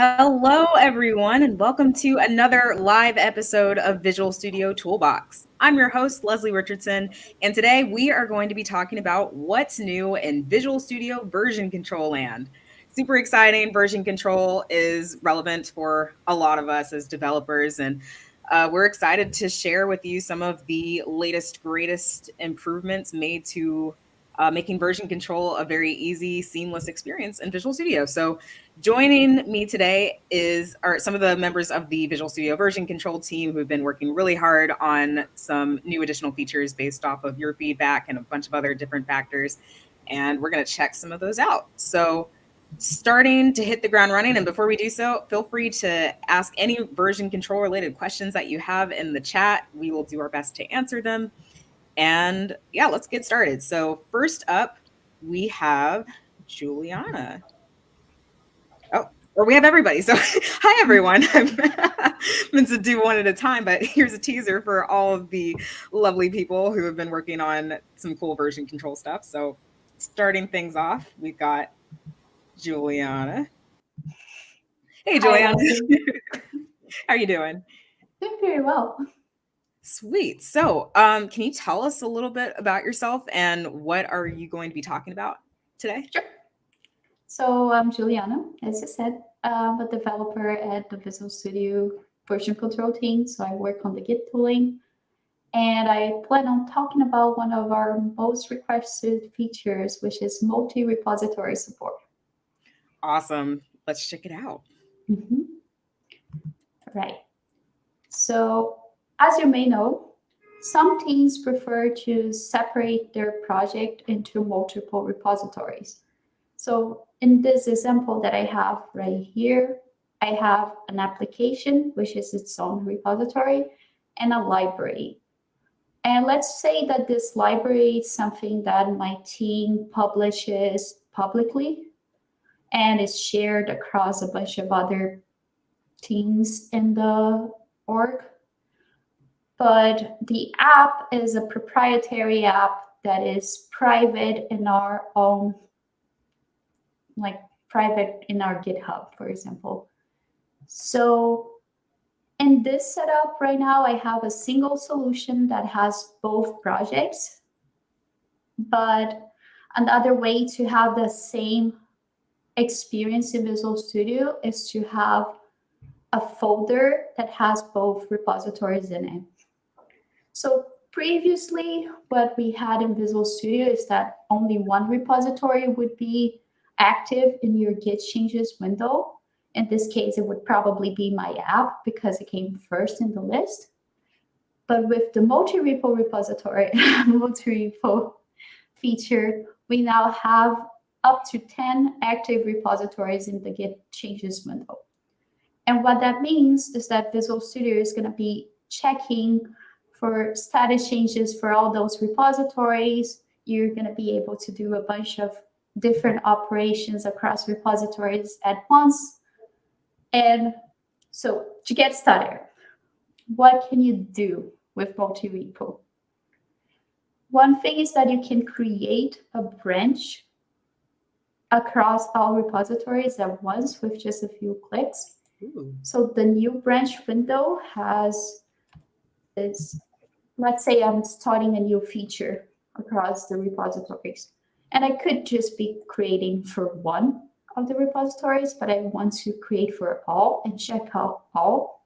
Hello, everyone, and welcome to another live episode of Visual Studio Toolbox. I'm your host, Leslie Richardson, and today we are going to be talking about what's new in Visual Studio version control land. Super exciting. Version control is relevant for a lot of us as developers, and we're excited to share with you some of the latest, greatest improvements made to making version control a very easy, seamless experience in Visual Studio. So joining me today are some of the members of the Visual Studio version control team who've been working really hard on some new additional features based off of your feedback and a bunch of other different factors. And we're going to check some of those out. So starting to hit the ground running. And before we do so, feel free to ask any version control related questions that you have in the chat. We will do our best to answer them. And yeah, let's get started. So first up, we have Jullyana. Oh, or we have everybody. So hi, everyone. I'm meant to do one at a time, but here's a teaser for all of the lovely people who have been working on some cool version control stuff. So starting things off, we've got Jullyana. Hey, Jullyana. How are you doing? Doing very well. Sweet. So can you tell us a little bit about yourself and what are you going to be talking about today? Sure. So I'm Jullyana, as you said. I'm a developer at the Visual Studio version control team. So I work on the Git tooling. And I plan on talking about one of our most requested features, which is multi-repository support. Awesome. Let's check it out. Mm-hmm. Right. So as you may know, some teams prefer to separate their project into multiple repositories. So in this example that I have right here, I have an application, which is its own repository, and a library. And let's say that this library is something that my team publishes publicly and is shared across a bunch of other teams in the org. But the app is a proprietary app that is private in our own, like private in our GitHub, for example. So in this setup right now, I have a single solution that has both projects. But another way to have the same experience in Visual Studio is to have a folder that has both repositories in it. So previously, what we had in Visual Studio is that only one repository would be active in your Git changes window. In this case, it would probably be my app because it came first in the list. But with the multi-repo repository, multi-repo feature, we now have up to 10 active repositories in the Git changes window. And what that means is that Visual Studio is going to be checking for status changes for all those repositories. You're going to be able to do a bunch of different operations across repositories at once. And so to get started, what can you do with multi-repo? One thing is that you can create a branch across all repositories at once with just a few clicks. Ooh. So the new branch window has this, let's say I'm starting a new feature across the repositories. And I could just be creating for one of the repositories, but I want to create for all and check out all.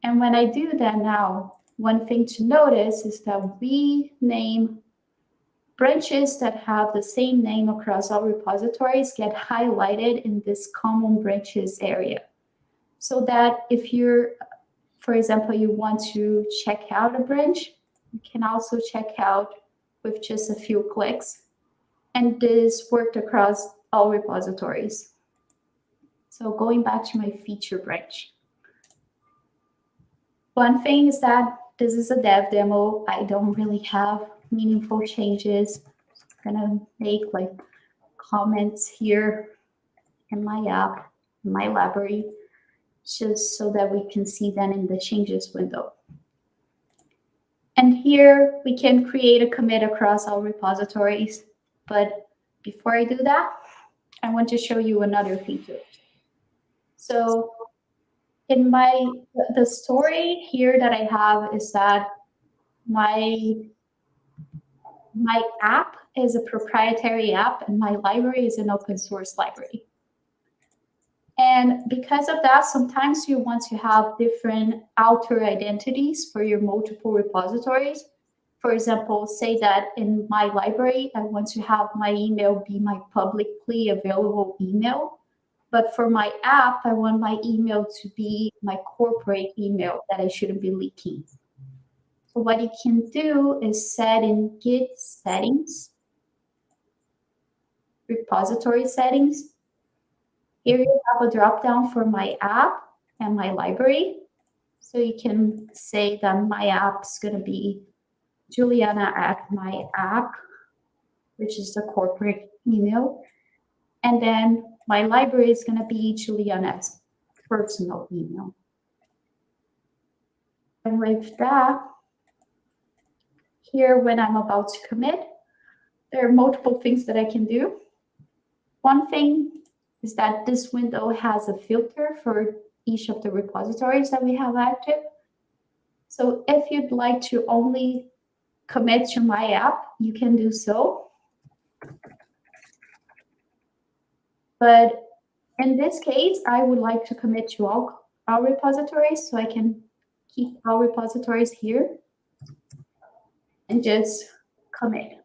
And when I do that now, one thing to notice is that we name branches that have the same name across all repositories get highlighted in this common branches area. So that if you're, for example, you want to check out a branch, you can also check out with just a few clicks. And this worked across all repositories. So going back to my feature branch. One thing is that this is a dev demo. I don't really have meaningful changes. I'm gonna make like comments here in my app, in my library, just so that we can see them in the changes window. And here we can create a commit across all repositories. But before I do that, I want to show you another feature. So in the story here that I have is that my app is a proprietary app and my library is an open source library. And because of that, sometimes you want to have different author identities for your multiple repositories. For example, say that in my library, I want to have my email be my publicly available email. But for my app, I want my email to be my corporate email that I shouldn't be leaking. So what you can do is set in Git settings, repository settings. Here you have a drop-down for my app and my library. So you can say that my app's going to be Jullyana at my app, which is the corporate email. And then my library is going to be Jullyana's personal email. And with that, here when I'm about to commit, there are multiple things that I can do. One thing is that this window has a filter for each of the repositories that we have active. So if you'd like to only commit to my app, you can do so. But in this case, I would like to commit to all our repositories, so I can keep our repositories here and just commit.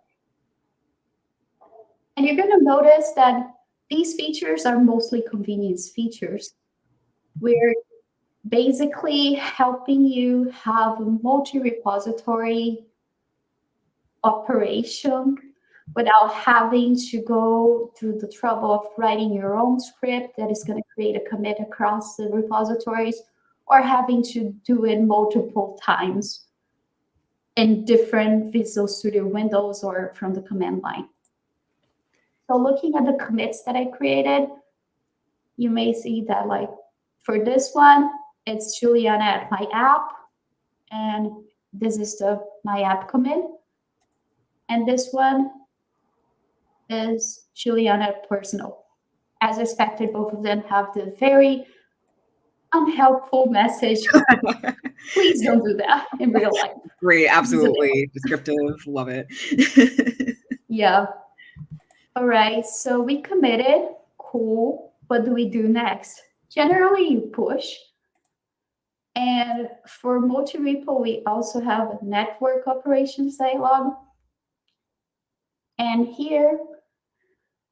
And you're going to notice that these features are mostly convenience features. We're basically helping you have a multi-repository operation without having to go through the trouble of writing your own script that is going to create a commit across the repositories, or having to do it multiple times in different Visual Studio windows or from the command line. So looking at the commits that I created, you may see that like for this one, it's Jullyana at my app, and this is the my app commit. And this one is Jullyana personal. As expected, both of them have the very unhelpful message. Please don't do that in real life. Great, absolutely. Descriptive, love it. Yeah. All right, so we committed, cool. What do we do next? Generally, you push. And for multi-repo, we also have a network operations dialog. And here,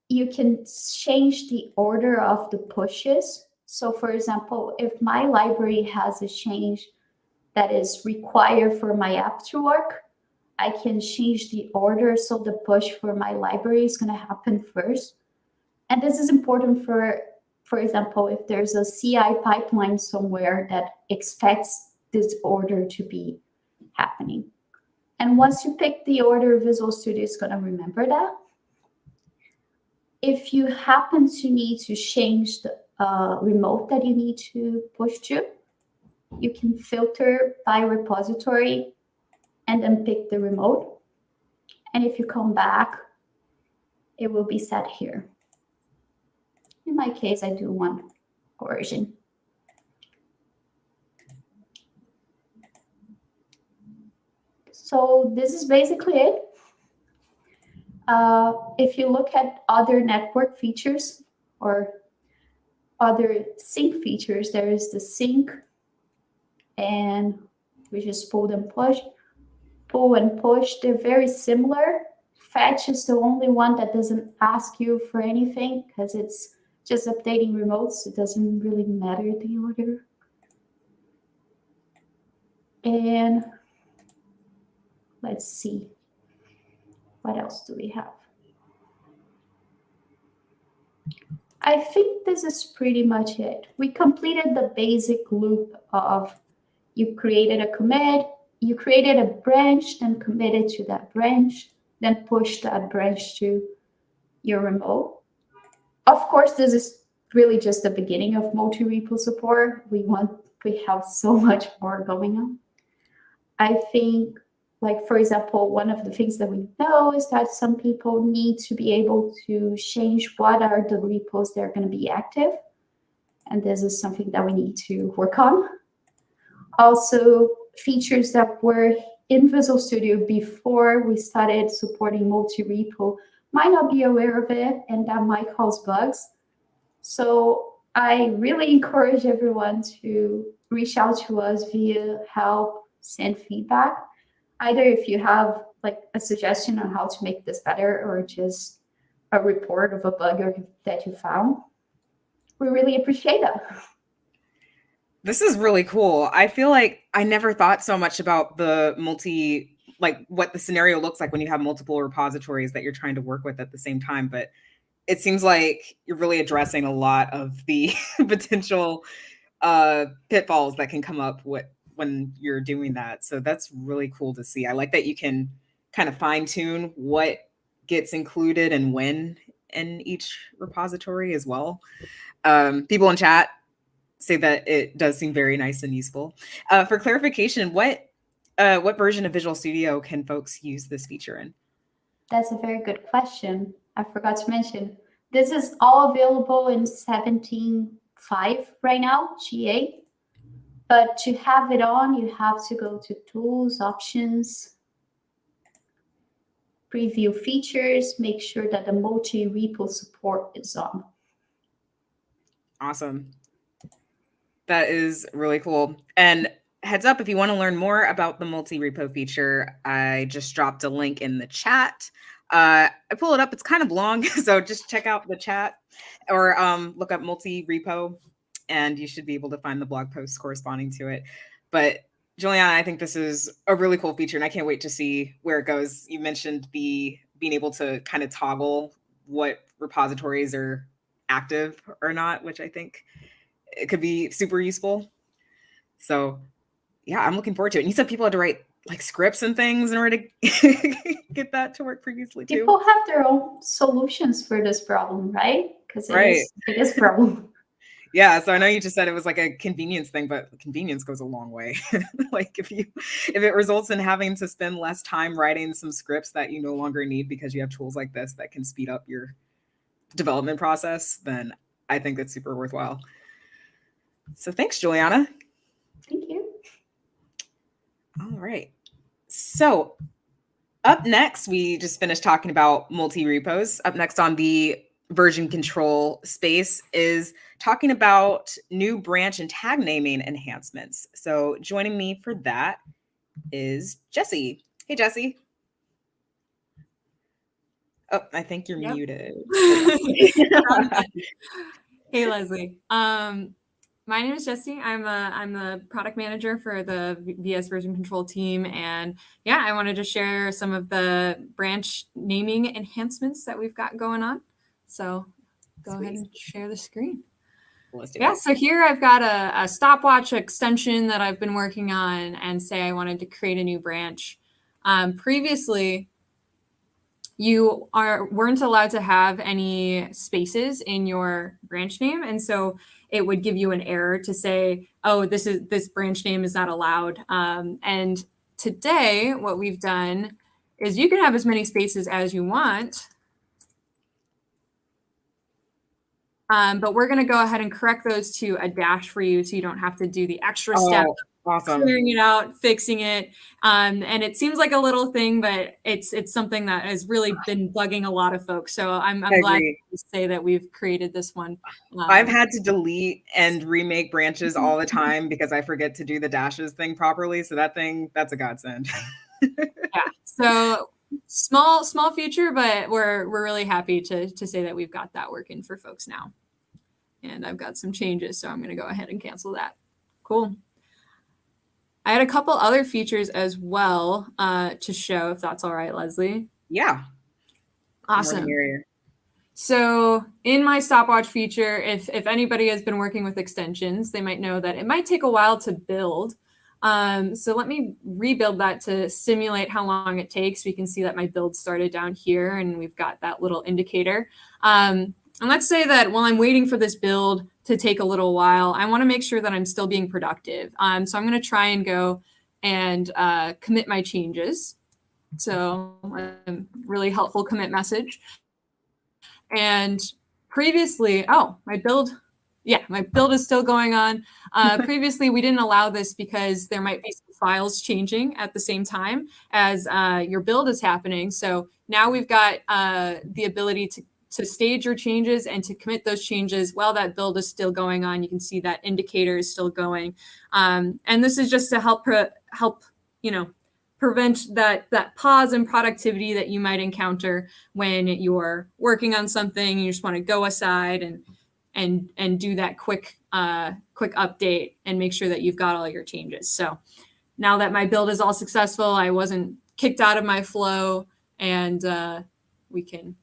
you can change the order of the pushes. So for example, if my library has a change that is required for my app to work, I can change the order so the push for my library is going to happen first. And this is important for example, if there's a CI pipeline somewhere that expects this order to be happening. And once you pick the order, Visual Studio is going to remember that. If you happen to need to change the remote that you need to push to, you can filter by repository and then pick the remote. And if you come back, it will be set here. In my case, I do one version. So this is basically it. If you look at other network features or other sync features, there is the sync, and we just pull and push. Pull and push, they're very similar. Fetch is the only one that doesn't ask you for anything because it's just updating remotes. It doesn't really matter the order. And let's see. What else do we have? I think this is pretty much it. We completed the basic loop of you created a commit, you created a branch, then committed to that branch, then pushed that branch to your remote. Of course, this is really just the beginning of multi-repo support. We have so much more going on. I think like, for example, one of the things that we know is that some people need to be able to change what are the repos that are going to be active. And this is something that we need to work on. Also, features that were in Visual Studio before we started supporting multi-repo might not be aware of it, and that might cause bugs. So I really encourage everyone to reach out to us via help, send feedback. Either if you have like a suggestion on how to make this better or just a report of a bug that you found, we really appreciate that. This is really cool. I feel like I never thought so much about the like what the scenario looks like when you have multiple repositories that you're trying to work with at the same time. But it seems like you're really addressing a lot of the potential pitfalls that can come up when you're doing that. So that's really cool to see. I like that you can kind of fine tune what gets included and when in each repository as well. People in chat say that it does seem very nice and useful. For clarification, what version of Visual Studio can folks use this feature in? That's a very good question. I forgot to mention. This is all available in 17.5 right now, GA. But to have it on, you have to go to Tools, Options, Preview Features, make sure that the multi-repo support is on. Awesome. That is really cool. And heads up, if you want to learn more about the multi-repo feature, I just dropped a link in the chat. I pull it up. It's kind of long, so just check out the chat or look up multi-repo, and you should be able to find the blog post corresponding to it. But Jullyana, I think this is a really cool feature, and I can't wait to see where it goes. You mentioned being able to kind of toggle what repositories are active or not, which I think it could be super useful. So yeah, I'm looking forward to it. And you said people had to write like scripts and things in order to get that to work previously too. People have their own solutions for this problem, right? Because it is a problem. Yeah, so I know you just said it was like a convenience thing, but convenience goes a long way. Like if it results in having to spend less time writing some scripts that you no longer need because you have tools like this that can speed up your development process, then I think that's super worthwhile. So thanks, Jullyana. Thank you. All right. So up next, we just finished talking about multi-repos. Up next on the version control space is talking about new branch and tag naming enhancements. So joining me for that is Jessie. Hey, Jessie. Oh, I think you're muted. Hey, Leslie. My name is Jessie. I'm the product manager for the VS version control team. And yeah, I wanted to share some of the branch naming enhancements that we've got going on. So go ahead and share the screen. So here I've got a stopwatch extension that I've been working on and say I wanted to create a new branch. Previously, you weren't allowed to have any spaces in your branch name. And so it would give you an error to say, oh, this branch name is not allowed. And today what we've done is you can have as many spaces as you want. But we're going to go ahead and correct those to a dash for you so you don't have to do the extra step. Awesome. Clearing it out, fixing it. And it seems like a little thing, but it's something that has really been bugging a lot of folks. So I'm glad to say that we've created this one. I've had to delete and remake branches all the time because I forget to do the dashes thing properly. So that's a godsend. Yeah. So small feature, but we're really happy to say that we've got that working for folks now. And I've got some changes, so I'm going to go ahead and cancel that. Cool. I had a couple other features as well to show, if that's all right, Leslie. Yeah. Awesome. So in my stopwatch feature, if anybody has been working with extensions, they might know that it might take a while to build. So let me rebuild that to simulate how long it takes. We can see that my build started down here and we've got that little indicator. And let's say that while I'm waiting for this build to take a little while, I want to make sure that I'm still being productive. So I'm going to try and go and commit my changes. So a really helpful commit message. And previously, my build is still going on. Previously, we didn't allow this because there might be some files changing at the same time as your build is happening. So now we've got the ability to stage your changes and to commit those changes while that build is still going on. You can see that indicator is still going. And this is just to help prevent that pause in productivity that you might encounter when you're working on something. You just want to go aside and do that quick update and make sure that you've got all your changes. So now that my build is all successful, I wasn't kicked out of my flow, and we can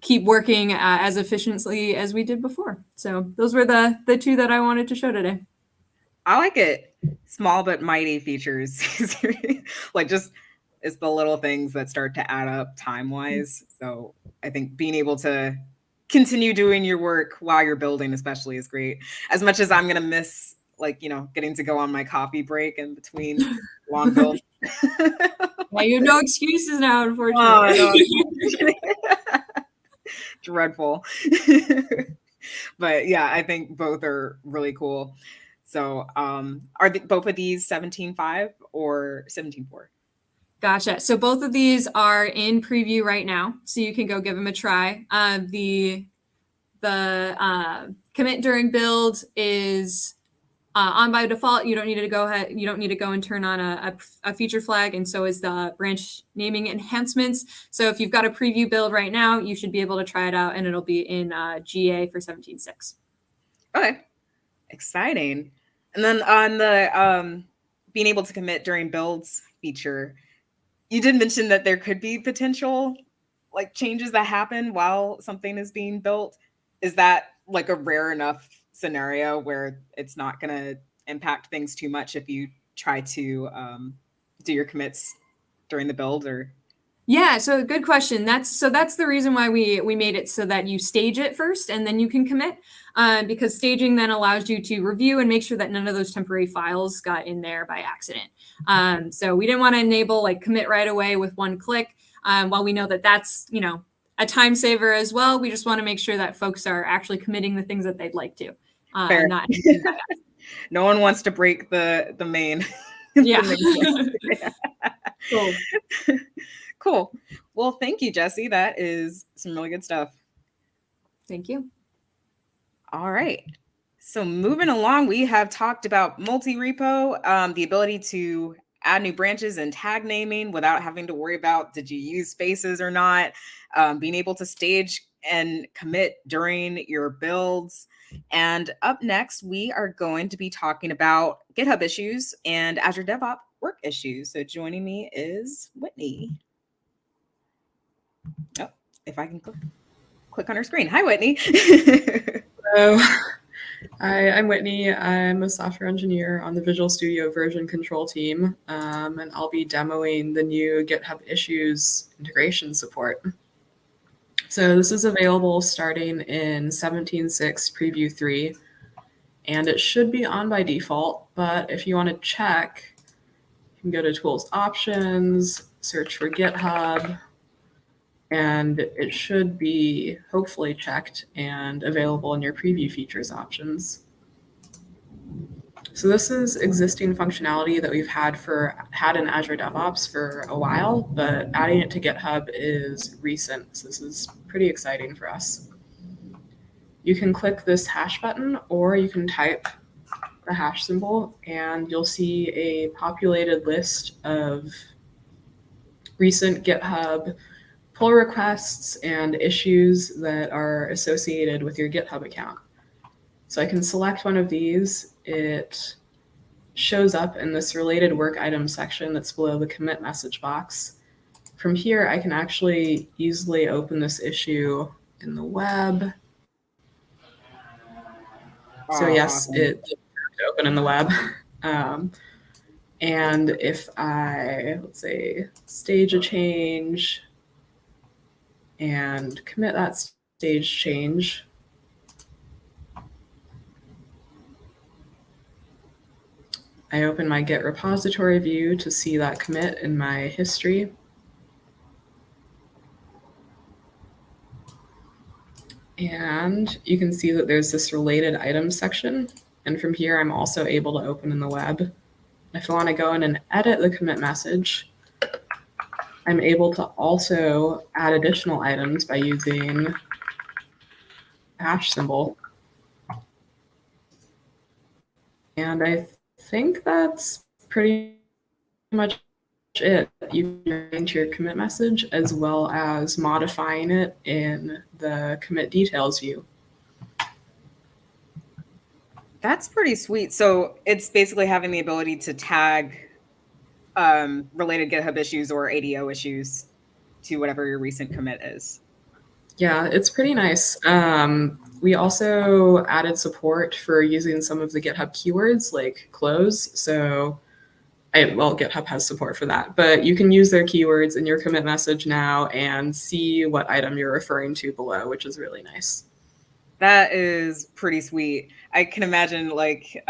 keep working as efficiently as we did before. So those were the two that I wanted to show today. I like it. Small but mighty features. Like, just it's the little things that start to add up time-wise. So I think being able to continue doing your work while you're building especially is great. As much as I'm going to miss, getting to go on my coffee break in between long builds. Well, you have no excuses now, unfortunately. Dreadful. But yeah, I think both are really cool. So are both of these 17.5 or 17.4? Gotcha. So both of these are in preview right now, so you can go give them a try. The commit during build is on by default. You don't need to go ahead. You don't need to go and turn on a feature flag, and so is the branch naming enhancements. So if you've got a preview build right now, you should be able to try it out, and it'll be in GA for 17.6. Okay, exciting. And then on the being able to commit during builds feature, you did mention that there could be potential changes that happen while something is being built. Is that a rare enough scenario where it's not going to impact things too much if you try to do your commits during the build? Or yeah, so good question. That's the reason why we made it so that you stage it first and then you can commit, because staging then allows you to review and make sure that none of those temporary files got in there by accident. So we didn't want to enable commit right away with one click. While we know that that's a time saver as well, we just want to make sure that folks are actually committing the things that they'd like to. Fair. Not no one wants to break the main. Yeah. The main cool. Cool. Well, thank you, Jessie. That is some really good stuff. Thank you. All right. So moving along, we have talked about multi-repo, the ability to add new branches and tag naming without having to worry about did you use spaces or not, being able to stage and commit during your builds. And up next, we are going to be talking about GitHub issues and Azure DevOps work issues. So joining me is Whitney. Oh, if I can click on her screen. Hi, Whitney. Hello. Hi, I'm Whitney. I'm a software engineer on the Visual Studio version control team, and I'll be demoing the new GitHub issues integration support. So this is available starting in 17.6 Preview 3, and it should be on by default, but if you want to check, you can go to Tools Options, search for GitHub, and it should be hopefully checked and available in your preview features options. So this is existing functionality that we've had in Azure DevOps for a while, but adding it to GitHub is recent. So this is pretty exciting for us. You can click this hash button, or you can type the hash symbol, and you'll see a populated list of recent GitHub pull requests and issues that are associated with your GitHub account. So I can select one of these. It shows up in this related work items section that's below the commit message box. From here, I can actually easily open this issue in the web. So yes, awesome. it's open in the web. And if I, let's say, stage a change and commit that stage change, I open my Git repository view to see that commit in my history. And you can see that there's this related items section. And from here, I'm also able to open in the web. If I want to go in and edit the commit message, I'm able to also add additional items by using the hash symbol. And I think that's pretty much it. You can change your commit message as well as modifying it in the commit details view. That's pretty sweet. So it's basically having the ability to tag related GitHub issues or ADO issues to whatever your recent commit is. Yeah, it's pretty nice. We also added support for using some of the GitHub keywords like close. So, GitHub has support for that, but you can use their keywords in your commit message now and see what item you're referring to below, which is really nice. That is pretty sweet. I can imagine, like,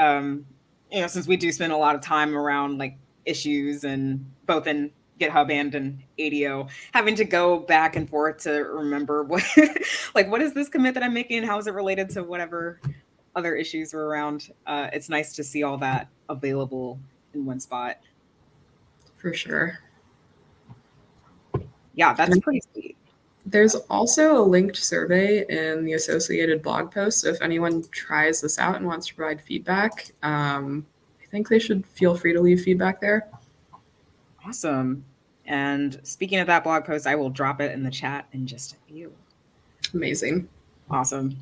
since we do spend a lot of time around like issues and both in GitHub and in ADO, having to go back and forth to remember what, like, what is this commit that I'm making and how is it related to whatever other issues are around. It's nice to see all that available in one spot. For sure. Yeah, that's pretty sweet. There's also a linked survey in the associated blog post. So if anyone tries this out and wants to provide feedback, I think they should feel free to leave feedback there. Awesome. And speaking of that blog post, I will drop it in the chat in just a few. Amazing. Awesome.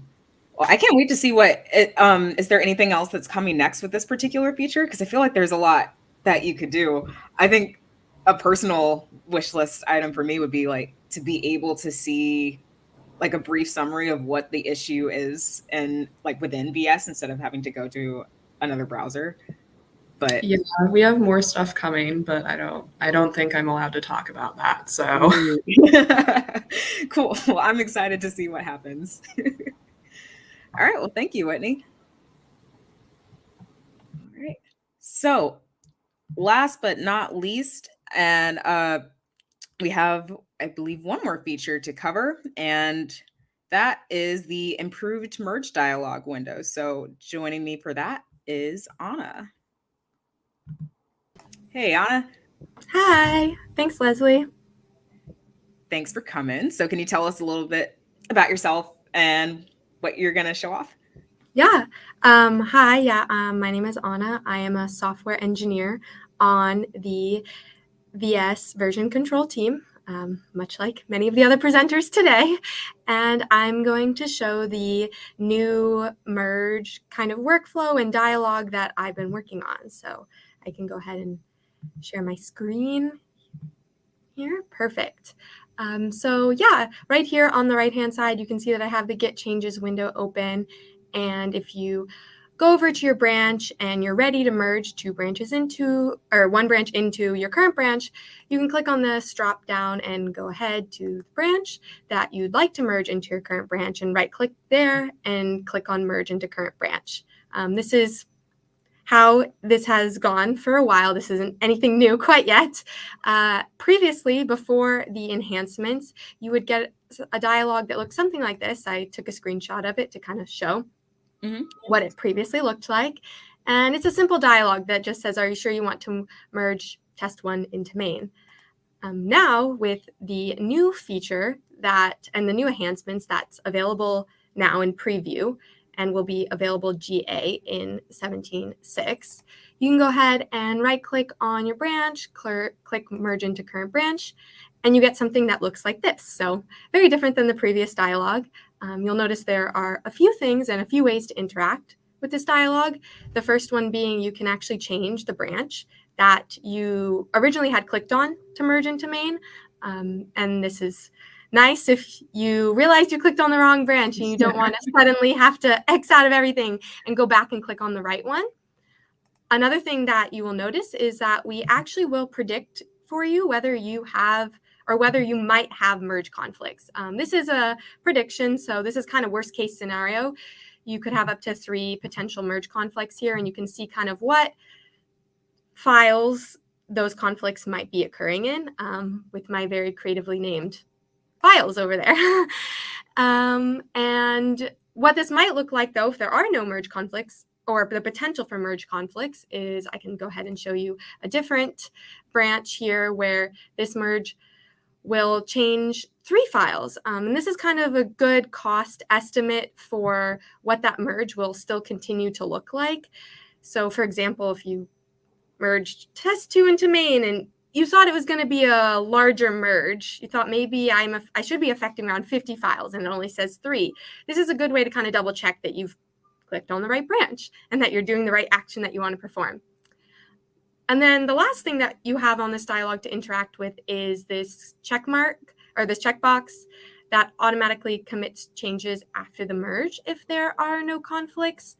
Well, I can't wait to see what it, is there anything else that's coming next with this particular feature? Because I feel like there's a lot that you could do. I think a personal wish list item for me would be like to be able to see like a brief summary of what the issue is and like within VS instead of having to go to another browser. But yeah, we have more stuff coming, but I don't think I'm allowed to talk about that. So cool. Well, I'm excited to see what happens. All right. Well, thank you, Whitney. All right. So last but not least, and we have, I believe, one more feature to cover, and that is the improved merge dialog window. So joining me for that is Anna. Hey, Anna. Hi. Thanks, Leslie. Thanks for coming. So can you tell us a little bit about yourself and what you're going to show off? Yeah. Hi. Yeah. My name is Anna. I am a software engineer on the VS version control team, much like many of the other presenters today. And I'm going to show the new merge kind of workflow and dialogue that I've been working on. So I can go ahead and share my screen here. Perfect. So yeah, right here on the right-hand side, you can see that I have the Git changes window open. And if you go over to your branch and you're ready to merge one branch into your current branch, you can click on this drop down and go ahead to the branch that you'd like to merge into your current branch and right click there and click on merge into current branch. This is how this has gone for a while. This isn't anything new quite yet. Previously, before the enhancements, you would get a dialog that looked something like this. I took a screenshot of it to kind of show what it previously looked like. And it's a simple dialog that just says, are you sure you want to merge test1 into main? Now, with the new feature and the new enhancements that's available now in preview, and will be available GA in 17.6. You can go ahead and right-click on your branch, click Merge into Current Branch, and you get something that looks like this. So very different than the previous dialog. You'll notice there are a few things and a few ways to interact with this dialog. The first one being you can actually change the branch that you originally had clicked on to merge into main. And this is nice if you realized you clicked on the wrong branch and you don't want to suddenly have to X out of everything and go back and click on the right one. Another thing that you will notice is that we actually will predict for you whether you have or whether you might have merge conflicts. This is a prediction, so this is kind of worst case scenario. You could have up to 3 potential merge conflicts here, and you can see kind of what files those conflicts might be occurring in, with my very creatively named files over there. And what this might look like, though, if there are no merge conflicts, or the potential for merge conflicts, is I can go ahead and show you a different branch here where this merge will change 3 files. And this is kind of a good cost estimate for what that merge will still continue to look like. So for example, if you merged test2 into main and you thought it was going to be a larger merge, you thought maybe I should be affecting around 50 files and it only says 3. This is a good way to kind of double check that you've clicked on the right branch and that you're doing the right action that you want to perform. And then the last thing that you have on this dialog to interact with is this check mark, or this checkbox that automatically commits changes after the merge if there are no conflicts.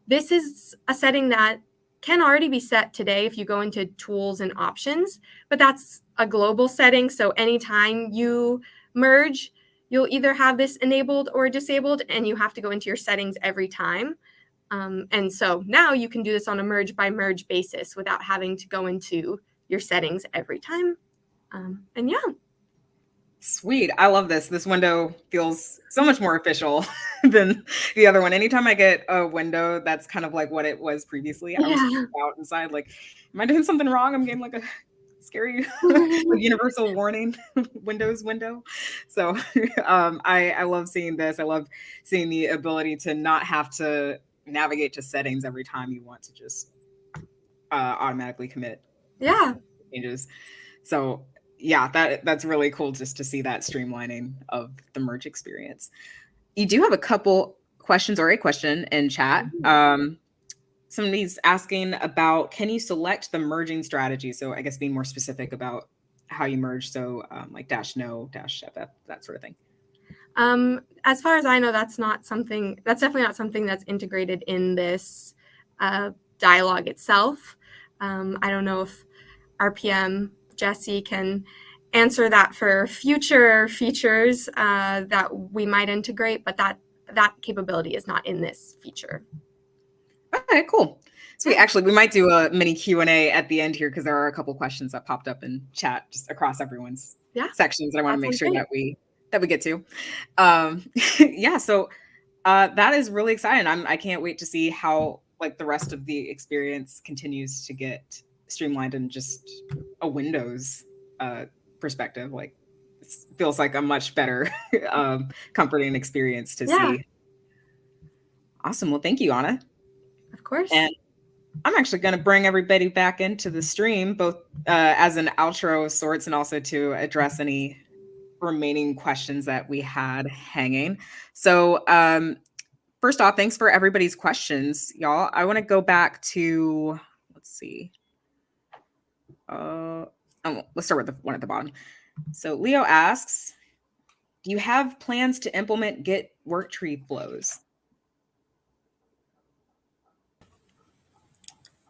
This is a setting that can already be set today if you go into tools and options, but that's a global setting. So anytime you merge, you'll either have this enabled or disabled, and you have to go into your settings every time. And so now you can do this on a merge by merge basis without having to go into your settings every time. And yeah. Sweet. I love this. This window feels so much more official than the other one. Anytime I get a window that's kind of like what it was previously, I was out inside like, am I doing something wrong? I'm getting like a scary like universal warning Windows window. So I love seeing this. I love seeing the ability to not have to navigate to settings every time you want to just automatically commit changes. So yeah, that's really cool just to see that streamlining of the merge experience. You do have a couple questions or a question in chat. Somebody's asking about, can you select the merging strategy? So I guess being more specific about how you merge. So like -no, -ff, that sort of thing. As far as I know, that's definitely not something that's integrated in this dialog itself. I don't know if RPM Jessie can answer that for future features that we might integrate, but that capability is not in this feature. Okay, cool. So we might do a mini Q&A at the end here because there are a couple questions that popped up in chat just across everyone's sections that I want to make sure that we get to. Yeah, so that is really exciting. I can't wait to see how like the rest of the experience continues to get streamlined in just a Windows perspective. Like it feels like a much better comforting experience to see. Awesome. Well, thank you, Anna. Of course. And I'm actually going to bring everybody back into the stream, both as an outro of sorts and also to address any remaining questions that we had hanging. So first off, thanks for everybody's questions, y'all. I want to go back to, let's see. Let's start with the one at the bottom. So Leo asks, do you have plans to implement Git work tree flows?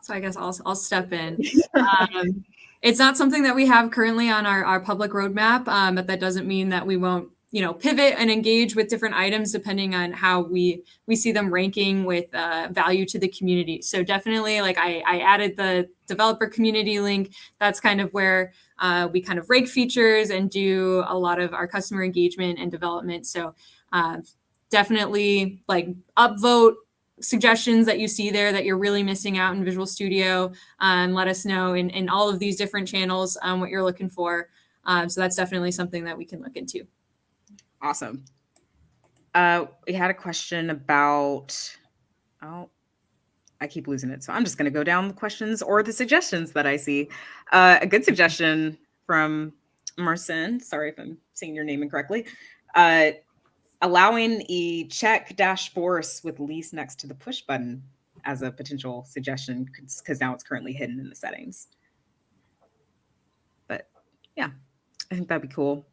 So I guess I'll step in. It's not something that we have currently on our public roadmap, but that doesn't mean that we won't, pivot and engage with different items depending on how we see them ranking with value to the community. So definitely, like I added the developer community link. That's kind of where we kind of rank features and do a lot of our customer engagement and development. So definitely like upvote suggestions that you see there that you're really missing out in Visual Studio, and let us know in all of these different channels what you're looking for. So that's definitely something that we can look into. Awesome. We had a question about, I keep losing it. So I'm just going to go down the questions or the suggestions that I see. A good suggestion from Marcin, sorry if I'm saying your name incorrectly, allowing a check -force with least next to the push button as a potential suggestion, because now it's currently hidden in the settings. But yeah, I think that'd be cool.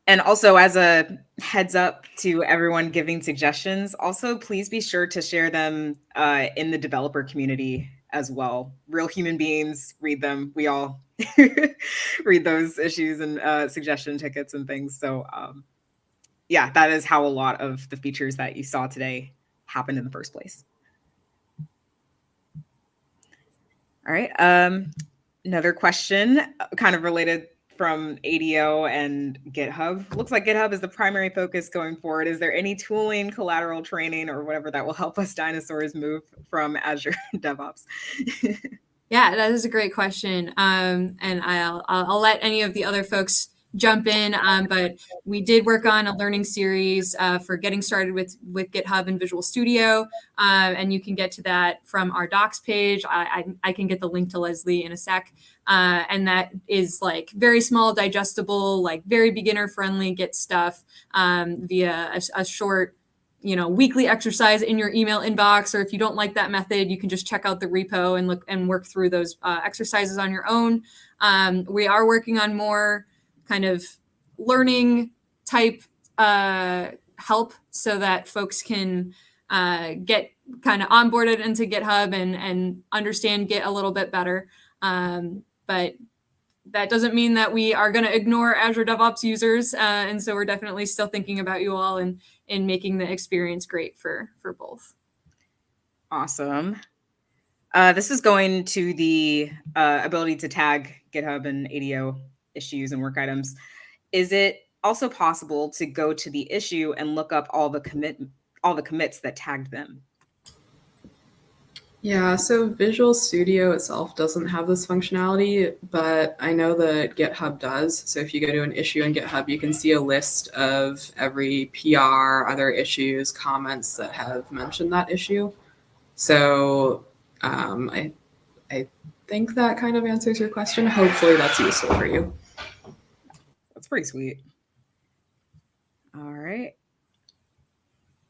And also, as a heads up to everyone giving suggestions, also please be sure to share them in the developer community as well. Real human beings read them. We all read those issues and suggestion tickets and things. So yeah, that is how a lot of the features that you saw today happened in the first place. All right. Another question, kind of related from ADO and GitHub. Looks like GitHub is the primary focus going forward. Is there any tooling, collateral training, or whatever that will help us dinosaurs move from Azure DevOps? Yeah, that is a great question. And I'll let any of the other folks jump in. But we did work on a learning series for getting started with GitHub and Visual Studio. And you can get to that from our docs page. I can get the link to Leslie in a sec. And that is like very small, digestible, like very beginner friendly Git stuff via a short weekly exercise in your email inbox, or if you don't like that method, you can just check out the repo and look and work through those exercises on your own. We are working on more kind of learning type help so that folks can get kind of onboarded into GitHub and understand Git a little bit better. But that doesn't mean that we are going to ignore Azure DevOps users. And so we're definitely still thinking about you all and in making the experience great for both. Awesome. This is going to the ability to tag GitHub and ADO issues and work items. Is it also possible to go to the issue and look up all the commits that tagged them? Yeah, so Visual Studio itself doesn't have this functionality, but I know that GitHub does. So if you go to an issue in GitHub, you can see a list of every PR, other issues, comments that have mentioned that issue. So I think that kind of answers your question. Hopefully that's useful for you. That's pretty sweet. All right.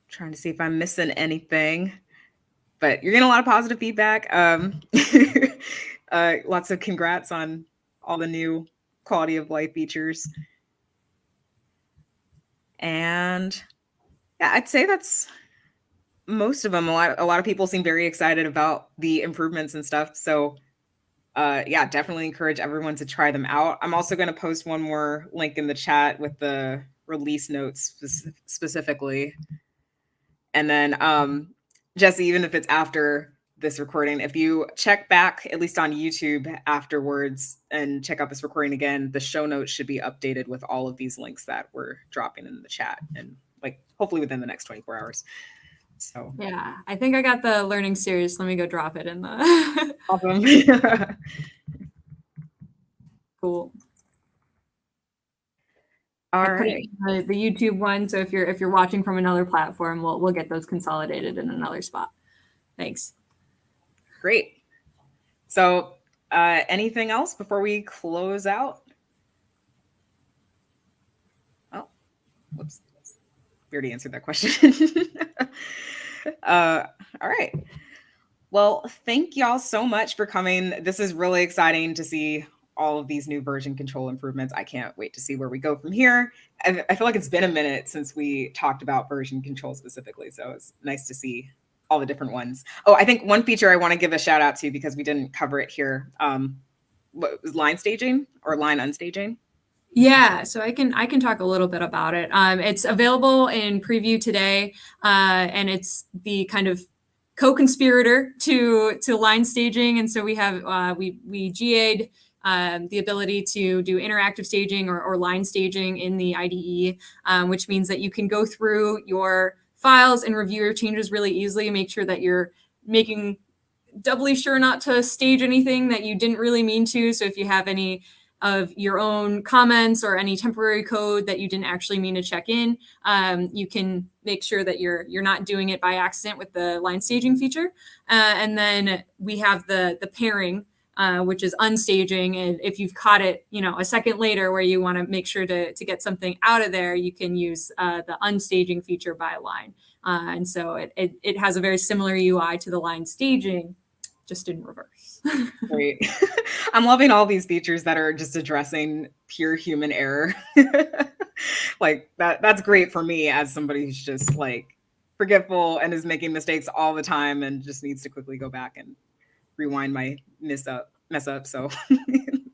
Trying to see if I'm missing anything. But you're getting a lot of positive feedback. Lots of congrats on all the new quality of life features. And yeah, I'd say that's most of them. A lot of people seem very excited about the improvements and stuff. So yeah, definitely encourage everyone to try them out. I'm also going to post one more link in the chat with the release notes specifically. And then Jessie, even if it's after this recording, if you check back, at least on YouTube afterwards, and check out this recording again, the show notes should be updated with all of these links that we're dropping in the chat, and like hopefully within the next 24 hours. So yeah, I think I got the learning series. Let me go drop it in the awesome. Cool. All right. The YouTube one. So if you're watching from another platform, we'll get those consolidated in another spot. Thanks. Great. So anything else before we close out? Oh, whoops. We already answered that question. All right. Well, thank y'all so much for coming. This is really exciting to see all of these new version control improvements. I can't wait to see where we go from here. I feel like it's been a minute since we talked about version control specifically, so it's nice to see all the different ones. Oh, I think one feature I want to give a shout out to, because we didn't cover it here, what was line staging or line unstaging? Yeah, so I can talk a little bit about it. It's available in preview today, and it's the kind of co-conspirator to line staging. And so we have we GA'd the ability to do interactive staging or line staging in the IDE, which means that you can go through your files and review your changes really easily, make sure that you're making doubly sure not to stage anything that you didn't really mean to. So if you have any of your own comments or any temporary code that you didn't actually mean to check in, you can make sure that you're not doing it by accident with the line staging feature. And then we have the pairing, which is unstaging. And if you've caught it, a second later where you want to make sure to get something out of there, you can use the unstaging feature by line. And so it has a very similar UI to the line staging, just in reverse. Great. I'm loving all these features that are just addressing pure human error. Like that's great for me as somebody who's just like forgetful and is making mistakes all the time and just needs to quickly go back and rewind my mess up. So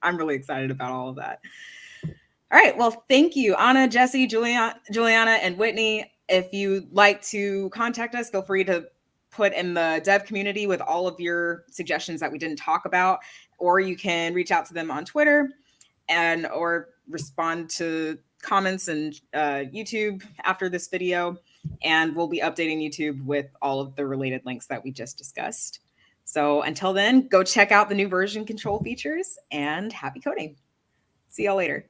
I'm really excited about all of that. All right. Well, thank you, Anna, Jessie, Jullyana, and Whitney. If you'd like to contact us, feel free to put in the dev community with all of your suggestions that we didn't talk about, or you can reach out to them on Twitter or respond to comments and YouTube after this video. And we'll be updating YouTube with all of the related links that we just discussed. So until then, go check out the new version control features and happy coding. See y'all later.